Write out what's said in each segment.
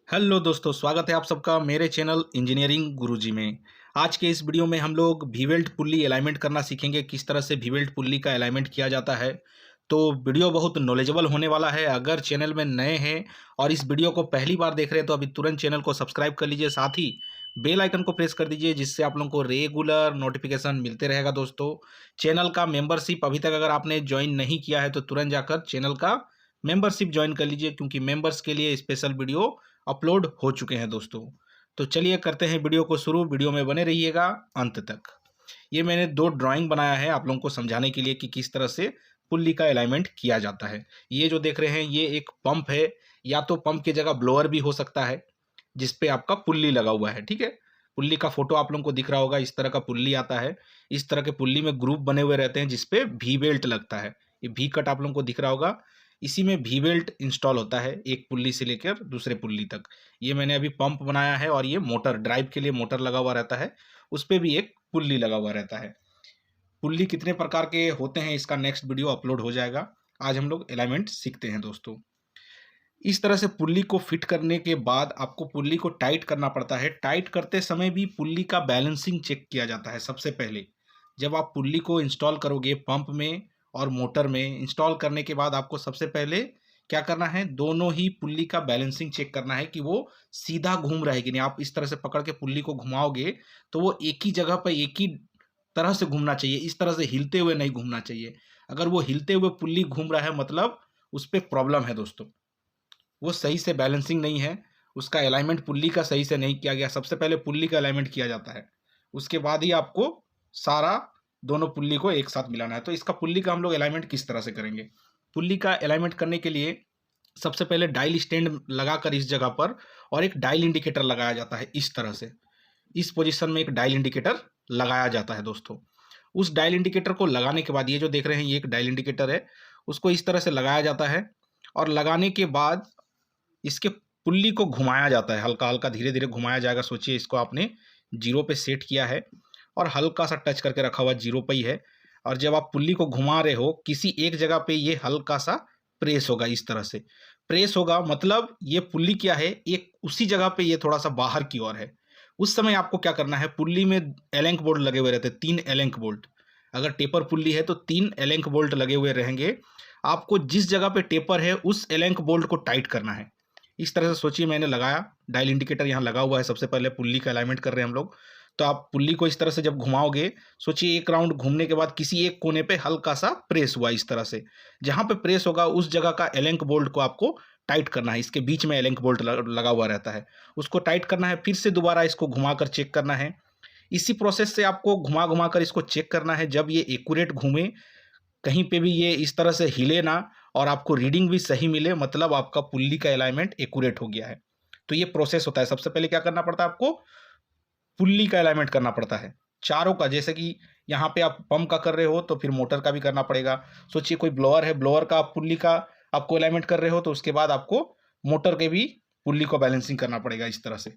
Hello दोस्तों, स्वागत है आप सबका मेरे चैनल इंजीनियरिंग गुरुजी में। आज के इस वीडियो में हम लोग वी-वेल्ट पुल्ली अलाइनमेंट करना सीखेंगे, किस तरह से वी-वेल्ट पुल्ली का अलाइनमेंट किया जाता है। तो वीडियो बहुत नॉलेजेबल होने वाला है। अगर चैनल में नए हैं और इस वीडियो को पहली बार देख रहे हैं तो अभी तुरंत चैनल को सब्सक्राइब कर लीजिए, साथ ही बेल आइकन को प्रेस कर दीजिए, जिससे आप लोगों को रेगुलर नोटिफिकेशन मिलते रहेगा। दोस्तों, चैनल का मेंबरशिप अभी तक अगर आपने ज्वाइन नहीं किया है तो तुरंत जाकर चैनल का मेंबरशिप ज्वाइन कर लीजिए, क्योंकि मेंबर्स के लिए स्पेशल वीडियो अपलोड हो चुके हैं दोस्तों। तो चलिए करते हैं वीडियो को शुरू। वीडियो में बने रहिएगा अंत तक। ये मैंने दो ड्राइंग बनाया है आप लोगों को समझाने के लिए कि किस तरह से पुल्ली का अलाइनमेंट किया जाता है। ये जो देख रहे हैं ये एक पंप है, या तो पंप की जगह ब्लोअर भी हो सकता है, जिस पे आपका पुल्ली लगा हुआ है। ठीक है, पुल्ली का फोटो आप लोगों को दिख रहा होगा। इस तरह का पुल्ली आता है। इस तरह के पुल्ली में ग्रुप बने हुए रहते हैं, जिसपे वी बेल्ट लगता है। ये वी कट आप लोगों को दिख रहा होगा। इसी में वी बेल्ट इंस्टॉल होता है, एक पुल्ली से लेकर दूसरे पुल्ली तक। ये मैंने अभी पंप बनाया है, और ये मोटर ड्राइव के लिए मोटर लगा हुआ रहता है, उस पे भी एक पुल्ली लगा हुआ रहता है। पुल्ली कितने प्रकार के होते हैं इसका नेक्स्ट वीडियो अपलोड हो जाएगा। आज हम लोग अलाइनमेंट सीखते हैं दोस्तों। इस तरह से पुल्ली को फिट करने के बाद आपको पुल्ली को टाइट करना पड़ता है। टाइट करते समय भी पुल्ली का बैलेंसिंग चेक किया जाता है। सबसे पहले जब आप पुल्ली को इंस्टॉल करोगे पंप में और मोटर में, इंस्टॉल करने के बाद आपको सबसे पहले क्या करना है, दोनों ही पुल्ली का बैलेंसिंग चेक करना है कि वो सीधा घूम रहा है कि नहीं। आप इस तरह से पकड़ के पुल्ली को घुमाओगे तो वो एक ही जगह पर एक ही तरह से घूमना चाहिए, इस तरह से हिलते हुए नहीं घूमना चाहिए। अगर वो हिलते हुए पुल्ली घूम रहा है मतलब उस पर प्रॉब्लम है दोस्तों, वो सही से बैलेंसिंग नहीं है, उसका अलाइनमेंट पुल्ली का सही से नहीं किया गया। सबसे पहले पुल्ली का अलाइनमेंट किया जाता है, उसके बाद ही आपको सारा दोनों पुल्ली को एक साथ मिलाना है। तो इसका पुल्ली का हम लोग अलाइनमेंट किस तरह से करेंगे। पुल्ली का अलाइनमेंट करने के लिए सबसे पहले डायल स्टैंड लगाकर इस जगह पर, और एक डायल इंडिकेटर लगाया जाता है। इस तरह से इस पोजीशन में एक डायल इंडिकेटर लगाया जाता है दोस्तों। उस डायल इंडिकेटर को लगाने के बाद, ये जो देख रहे हैं ये एक डायल इंडिकेटर है, उसको इस तरह से लगाया जाता है। और लगाने के बाद इसके पुल्ली को घुमाया जाता है, हल्का हल्का धीरे धीरे घुमाया जाएगा। सोचिए इसको आपने जीरो पे सेट किया है और हल्का सा टच करके रखा हुआ जीरो पे ही है, और जब आप पुल्ली को घुमा रहे हो किसी एक जगह पे ये हल्का सा प्रेस होगा। इस तरह से प्रेस होगा मतलब ये पुल्ली क्या है, एक उसी जगह पे ये थोड़ा सा बाहर की ओर है। उस समय आपको क्या करना है, पुल्ली में एलेंक बोल्ट लगे हुए रहते हैं, 3 एलेंक बोल्ट। अगर टेपर पुल्ली है तो 3 एलेंक बोल्ट लगे हुए रहेंगे। आपको जिस जगह पे टेपर है उस एलेंक बोल्ट को टाइट करना है। इस तरह से सोचिए मैंने लगाया, डायल इंडिकेटर यहाँ लगा हुआ है। सबसे पहले पुल्ली का अलाइनमेंट कर रहे हैं हम लोग। तो आप पुल्ली को इस तरह से जब घुमाओगे, सोचिए एक राउंड घूमने के बाद किसी एक कोने पे हल्का सा प्रेस हुआ। इस तरह से जहाँ पे प्रेस होगा उस जगह का एलेंक बोल्ट को आपको टाइट करना है। इसके बीच में एलेंक बोल्ट लगा हुआ रहता है, उसको टाइट करना है। फिर से दोबारा इसको घुमाकर चेक करना है। इसी प्रोसेस से आपको घुमा घुमा कर इसको चेक करना है। जब ये एक्यूरेट घूमे, कहीं पे भी ये इस तरह से हिले ना, और आपको रीडिंग भी सही मिले, मतलब आपका पुल्ली का अलाइनमेंट एक्यूरेट हो गया है। तो ये प्रोसेस होता है। सबसे पहले क्या करना पड़ता है आपको, पुल्ली का अलाइनमेंट करना पड़ता है चारों का। जैसे कि यहाँ पे आप पंप का कर रहे हो तो फिर मोटर का भी करना पड़ेगा। सोचिए कोई ब्लोअर है, ब्लोअर का आप पुल्ली का आपको अलाइनमेंट कर रहे हो, तो उसके बाद आपको मोटर के भी पुल्ली को बैलेंसिंग करना पड़ेगा। इस तरह से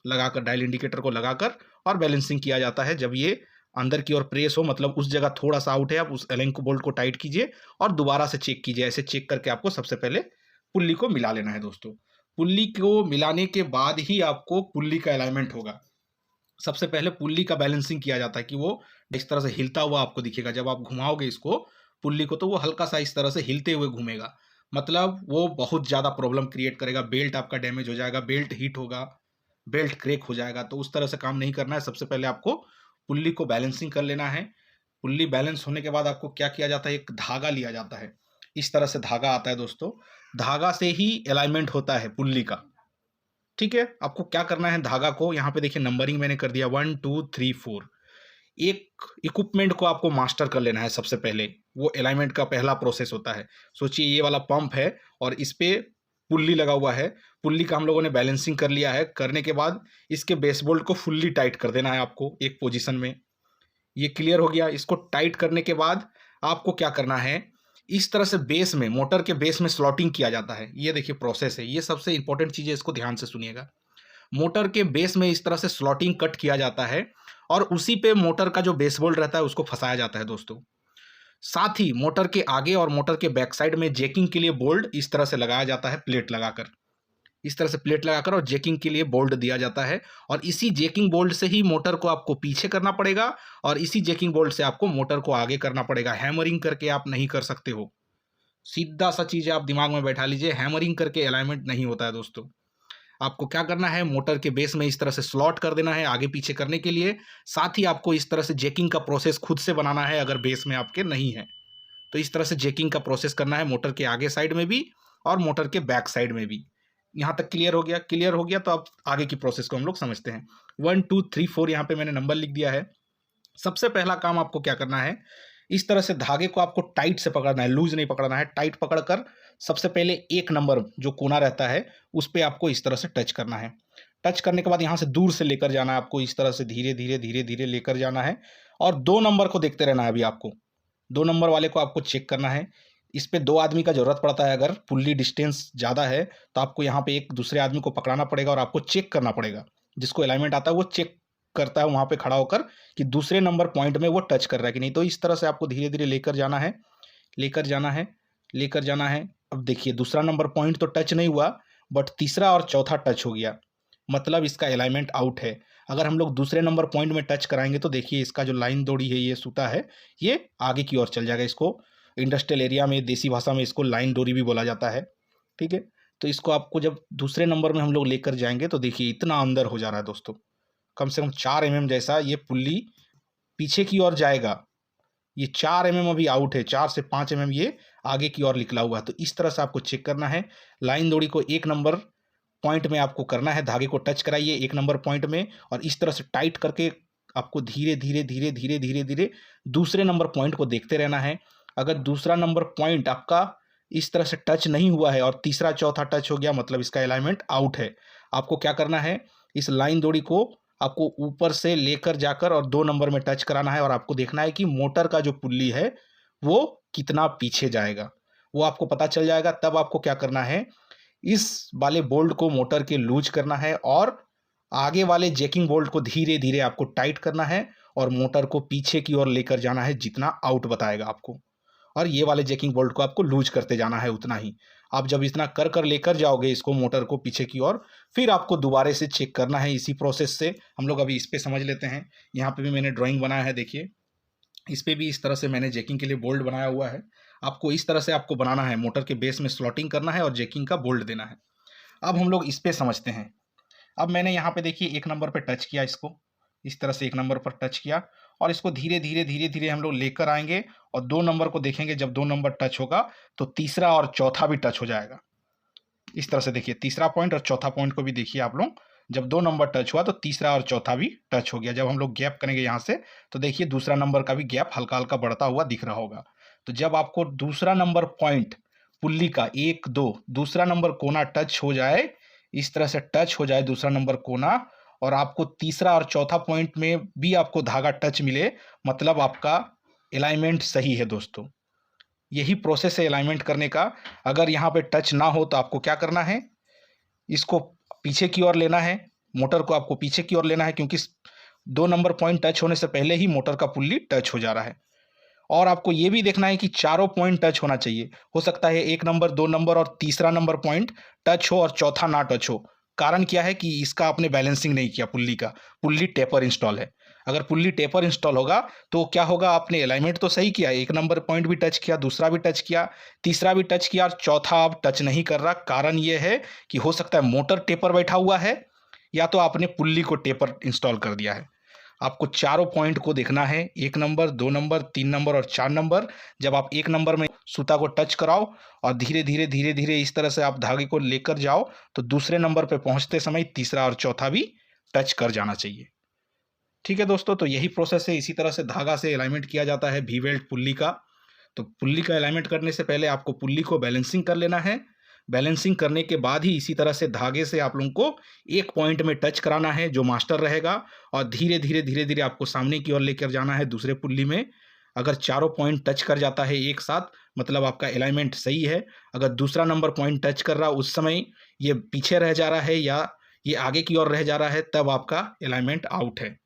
लगाकर, डायल इंडिकेटर को लगाकर और बैलेंसिंग किया जाता है। जब ये अंदर की ओर प्रेस हो, मतलब उस जगह थोड़ा सा आउट है, आप उस एलेंक बोल्ट को टाइट कीजिए और दोबारा से चेक कीजिए। ऐसे चेक करके आपको सबसे पहले पुल्ली को मिला लेना है दोस्तों। पुल्ली को मिलाने के बाद ही आपको पुल्ली का अलाइनमेंट होगा। सबसे पहले पुल्ली का बैलेंसिंग किया जाता है कि वो इस तरह से हिलता हुआ आपको दिखेगा। जब आप घुमाओगे इसको पुल्ली को, तो वो हल्का सा इस तरह से हिलते हुए घूमेगा, मतलब वो बहुत ज़्यादा प्रॉब्लम क्रिएट करेगा। बेल्ट आपका डैमेज हो जाएगा, बेल्ट हीट होगा, बेल्ट क्रैक हो जाएगा। तो उस तरह से काम नहीं करना है। सबसे पहले आपको पुल्ली को बैलेंसिंग कर लेना है। पुल्ली बैलेंस होने के बाद आपको क्या किया जाता है, एक धागा लिया जाता है। इस तरह से धागा आता है दोस्तों। धागा से ही अलाइनमेंट होता है पुल्ली का। ठीक है, आपको क्या करना है, धागा को यहाँ पे देखिए नंबरिंग मैंने कर दिया 1 2 3 4। एक इक्विपमेंट को आपको मास्टर कर लेना है सबसे पहले। वो अलाइनमेंट का पहला प्रोसेस होता है। सोचिए ये वाला पंप है और इस पे पुल्ली लगा हुआ है। पुल्ली का हम लोगों ने बैलेंसिंग कर लिया है। करने के बाद इसके बेस बोल्ट को फुल्ली टाइट कर देना है आपको एक पोजीशन में। ये क्लियर हो गया। इसको टाइट करने के बाद आपको क्या करना है, इस तरह से बेस में, मोटर के बेस में स्लॉटिंग किया जाता है। ये देखिए प्रोसेस है, ये सबसे इंपॉर्टेंट चीज़ है, इसको ध्यान से सुनिएगा। मोटर के बेस में इस तरह से स्लॉटिंग कट किया जाता है, और उसी पे मोटर का जो बेस बोल्ट रहता है उसको फंसाया जाता है दोस्तों। साथ ही मोटर के आगे और मोटर के बैक साइड में जैकिंग के लिए बोल्ट इस तरह से लगाया जाता है, प्लेट लगाकर। इस तरह से प्लेट लगाकर और जैकिंग के लिए बोल्ट दिया जाता है, और इसी जैकिंग बोल्ट से ही मोटर को आपको पीछे करना पड़ेगा और इसी जैकिंग बोल्ट से आपको मोटर को आगे करना पड़ेगा। हैमरिंग करके आप नहीं कर सकते हो। सीधा सा चीज़ आप दिमाग में बैठा लीजिए, हैमरिंग करके अलाइनमेंट नहीं होता है दोस्तों। आपको क्या करना है, मोटर के बेस में इस तरह से स्लॉट कर देना है आगे पीछे करने के लिए। साथ ही आपको इस तरह से जैकिंग का प्रोसेस खुद से बनाना है अगर बेस में आपके नहीं है तो। इस तरह से जैकिंग का प्रोसेस करना है मोटर के आगे साइड में भी और मोटर के बैक साइड में भी। यहाँ तक क्लियर हो गया? क्लियर हो गया तो अब आगे की प्रोसेस को हम लोग समझते हैं। 1 2 3 4 यहाँ पे मैंने नंबर लिख दिया है। सबसे पहला काम आपको क्या करना है, इस तरह से धागे को आपको टाइट से पकड़ना है, लूज नहीं पकड़ना है। टाइट पकड़कर सबसे पहले एक नंबर जो कोना रहता है उस पर आपको इस तरह से टच करना है। टच करने के बाद यहाँ से दूर से लेकर जाना है आपको, इस तरह से धीरे धीरे धीरे धीरे लेकर जाना है और 2 नंबर को देखते रहना है। अभी आपको 2 नंबर वाले को आपको चेक करना है। इस पे 2 आदमी का ज़रूरत पड़ता है। अगर पुल्ली डिस्टेंस ज़्यादा है तो आपको यहाँ पे एक दूसरे आदमी को पकड़ाना पड़ेगा और आपको चेक करना पड़ेगा। जिसको अलाइनमेंट आता है वो चेक करता है वहाँ पे खड़ा होकर कि दूसरे नंबर पॉइंट में वो टच कर रहा है कि नहीं। तो इस तरह से आपको धीरे धीरे लेकर जाना है, लेकर जाना है, लेकर जाना है। अब देखिए दूसरा नंबर पॉइंट तो टच नहीं हुआ, बट तीसरा और चौथा टच हो गया, मतलब इसका अलाइनमेंट आउट है। अगर हम लोग दूसरे नंबर पॉइंट में टच कराएंगे तो देखिए इसका जो लाइन दौड़ी है, ये सूता है, ये आगे की ओर चल जाएगा। इसको इंडस्ट्रियल एरिया में देसी भाषा में इसको लाइन डोरी भी बोला जाता है। ठीक है, तो इसको आपको जब दूसरे नंबर में हम लोग लेकर जाएंगे तो देखिए इतना अंदर हो जा रहा है दोस्तों, कम से कम 4 mm जैसा ये पुल्ली पीछे की ओर जाएगा। ये 4 mm अभी आउट है, 4 से 5 mm ये आगे की ओर निकला हुआ है। तो इस तरह से आपको चेक करना है। लाइन डोरी को 1 नंबर पॉइंट में आपको करना है, धागे को टच कराइए 1 नंबर पॉइंट में और इस तरह से टाइट करके आपको धीरे धीरे धीरे धीरे धीरे धीरे दूसरे नंबर पॉइंट को देखते रहना है। अगर दूसरा नंबर पॉइंट आपका इस तरह से टच नहीं हुआ है और तीसरा चौथा टच हो गया, मतलब इसका अलाइनमेंट आउट है। आपको क्या करना है, इस लाइन डोरी को आपको ऊपर से लेकर जाकर और 2 नंबर में टच कराना है और आपको देखना है कि मोटर का जो पुल्ली है वो कितना पीछे जाएगा, वो आपको पता चल जाएगा। तब आपको क्या करना है, इस वाले बोल्ट को मोटर के लूज करना है और आगे वाले जैकिंग बोल्ट को धीरे धीरे आपको टाइट करना है और मोटर को पीछे की ओर लेकर जाना है जितना आउट बताएगा आपको, और ये वाले जैकिंग बोल्ट को आपको लूज करते जाना है उतना ही। आप जब इतना कर कर लेकर जाओगे इसको मोटर को पीछे की ओर, फिर आपको दोबारा से चेक करना है इसी प्रोसेस से। हम लोग अभी इस पे समझ लेते हैं। यहाँ पे भी मैंने ड्राइंग बनाया है, देखिए इस पे भी इस तरह से मैंने जैकिंग के लिए बोल्ट बनाया हुआ है। आपको इस तरह से आपको बनाना है, मोटर के बेस में स्लॉटिंग करना है और जैकिंग का बोल्ट देना है। अब हम लोग इस पे समझते हैं। अब मैंने यहाँ पे देखिए 1 नंबर पे टच किया, इसको इस तरह से 1 नंबर पर टच किया और इसको धीरे धीरे धीरे धीरे हम लोग लेकर आएंगे और 2 नंबर को देखेंगे। जब 2 नंबर टच होगा तो तीसरा और चौथा भी टच हो जाएगा। इस तरह से देखिए तीसरा पॉइंट और चौथा पॉइंट को भी देखिए आप लोग, जब 2 नंबर टच हुआ तो तीसरा और चौथा भी टच हो गया। जब हम लोग गैप करेंगे यहाँ से तो देखिए दूसरा नंबर का भी गैप हल्का हल्का बढ़ता हुआ दिख रहा होगा। तो जब आपको दूसरा नंबर पॉइंट पुल्ली का 1 2 दूसरा नंबर कोना टच हो जाए, इस तरह से टच हो जाए दूसरा नंबर कोना, और आपको तीसरा और चौथा पॉइंट में भी आपको धागा टच मिले, मतलब आपका अलाइनमेंट सही है दोस्तों। यही प्रोसेस है अलाइनमेंट करने का। अगर यहाँ पे टच ना हो तो आपको क्या करना है, इसको पीछे की ओर लेना है, मोटर को आपको पीछे की ओर लेना है, क्योंकि 2 नंबर पॉइंट टच होने से पहले ही मोटर का पुल्ली टच हो जा रहा है। और आपको ये भी देखना है कि चारों पॉइंट टच होना चाहिए। हो सकता है 1 नंबर 2 नंबर और तीसरा नंबर पॉइंट टच हो और चौथा ना टच हो। कारण क्या है कि इसका आपने बैलेंसिंग नहीं किया पुल्ली का, पुल्ली टेपर इंस्टॉल है। अगर पुल्ली टेपर इंस्टॉल होगा तो क्या होगा, आपने अलाइनमेंट तो सही किया, 1 नंबर पॉइंट भी टच किया, दूसरा भी टच किया, तीसरा भी टच किया और चौथा आप टच नहीं कर रहा। कारण ये है कि हो सकता है मोटर टेपर बैठा हुआ है या तो आपने पुल्ली को टेपर इंस्टॉल कर दिया है। आपको चारों पॉइंट को देखना है, 1 नंबर 2 नंबर 3 नंबर और 4 नंबर। जब आप 1 नंबर में सूता को टच कराओ और धीरे धीरे धीरे धीरे इस तरह से आप धागे को लेकर जाओ तो दूसरे नंबर पे पहुंचते समय तीसरा और चौथा भी टच कर जाना चाहिए। ठीक है दोस्तों, तो यही प्रोसेस है। इसी तरह से धागा से अलाइनमेंट किया जाता है वी वेल्ट पुल्ली का। तो पुल्ली का अलाइनमेंट करने से पहले आपको पुल्ली को बैलेंसिंग कर लेना है। बैलेंसिंग करने के बाद ही इसी तरह से धागे से आप लोगों को एक पॉइंट में टच कराना है जो मास्टर रहेगा, और धीरे धीरे धीरे धीरे आपको सामने की ओर लेकर जाना है दूसरे पुल्ली में। अगर चारों पॉइंट टच कर जाता है एक साथ, मतलब आपका अलाइनमेंट सही है। अगर दूसरा नंबर पॉइंट टच कर रहा उस समय ये पीछे रह जा रहा है या ये आगे की ओर रह जा रहा है, तब आपका अलाइनमेंट आउट है।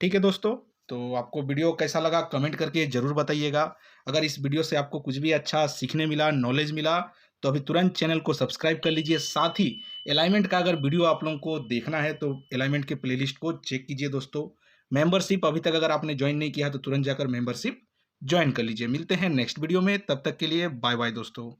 ठीक है दोस्तों, तो आपको वीडियो कैसा लगा कमेंट करके ज़रूर बताइएगा। अगर इस वीडियो से आपको कुछ भी अच्छा सीखने मिला, नॉलेज मिला, तो अभी तुरंत चैनल को सब्सक्राइब कर लीजिए। साथ ही अलाइनमेंट का अगर वीडियो आप लोगों को देखना है तो अलाइनमेंट के प्लेलिस्ट को चेक कीजिए दोस्तों। मेंबरशिप अभी तक अगर आपने ज्वाइन नहीं किया है तो तुरंत जाकर मेंबरशिप ज्वाइन कर लीजिए। मिलते हैं नेक्स्ट वीडियो में, तब तक के लिए बाय बाय दोस्तों।